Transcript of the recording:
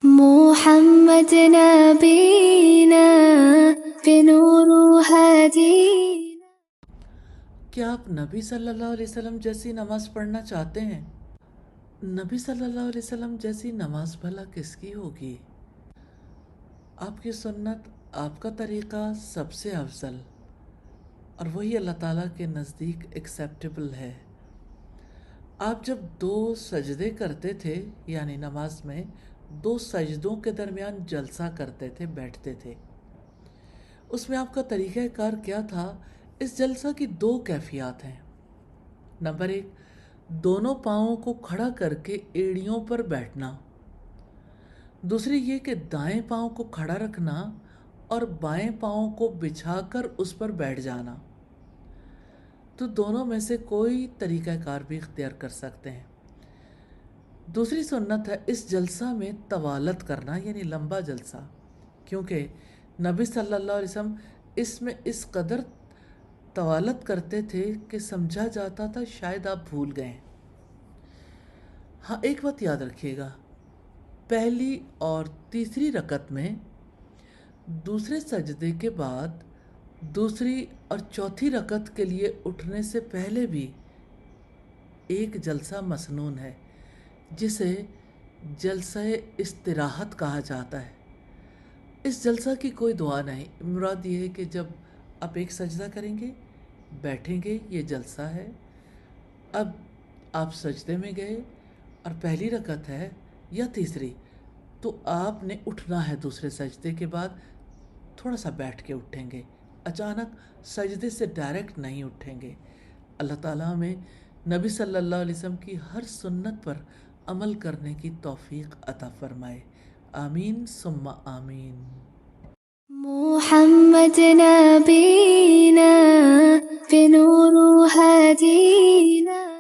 محمد نبینا بنور ہدینا۔ کیا آپ نبی صلی اللہ علیہ وسلم جیسی نماز پڑھنا چاہتے ہیں؟ نبی صلی اللہ علیہ وسلم جیسی نماز بھلا کس کی ہوگی؟ آپ کی سنت، آپ کا طریقہ سب سے افضل، اور وہی اللہ تعالیٰ کے نزدیک ایکسیپٹیبل ہے۔ آپ جب 2 سجدے کرتے تھے، یعنی نماز میں 2 سجدوں کے درمیان جلسہ کرتے تھے، بیٹھتے تھے، اس میں آپ کا طریقہ کار کیا تھا؟ اس جلسہ کی 2 کیفیات ہیں۔ نمبر 1، دونوں پاؤں کو کھڑا کر کے ایڑیوں پر بیٹھنا۔ دوسری یہ کہ دائیں پاؤں کو کھڑا رکھنا اور بائیں پاؤں کو بچھا کر اس پر بیٹھ جانا۔ تو دونوں میں سے کوئی طریقہ کار بھی اختیار کر سکتے ہیں۔ دوسری سنت ہے اس جلسہ میں طوالت کرنا، یعنی لمبا جلسہ، کیونکہ نبی صلی اللہ علیہ وسلم اس میں اس قدر طوالت کرتے تھے کہ سمجھا جاتا تھا شاید آپ بھول گئے۔ ہاں، ایک بات یاد رکھیے گا، پہلی اور تیسری رکعت میں دوسرے سجدے کے بعد دوسری اور چوتھی رکعت کے لیے اٹھنے سے پہلے بھی ایک جلسہ مسنون ہے، جسے جلسہ استراحت کہا جاتا ہے۔ اس جلسہ کی کوئی دعا نہیں، مراد یہ ہے کہ جب آپ ایک سجدہ کریں گے، بیٹھیں گے، یہ جلسہ ہے۔ اب آپ سجدے میں گئے اور پہلی رکعت ہے یا تیسری، تو آپ نے اٹھنا ہے دوسرے سجدے کے بعد، تھوڑا سا بیٹھ کے اٹھیں گے، اچانک سجدے سے ڈائریکٹ نہیں اٹھیں گے۔ اللہ تعالیٰ ہمیں نبی صلی اللہ علیہ وسلم کی ہر سنت پر عمل کرنے کی توفیق عطا فرمائے، آمین ثم آمین۔ محمد نبینا بنور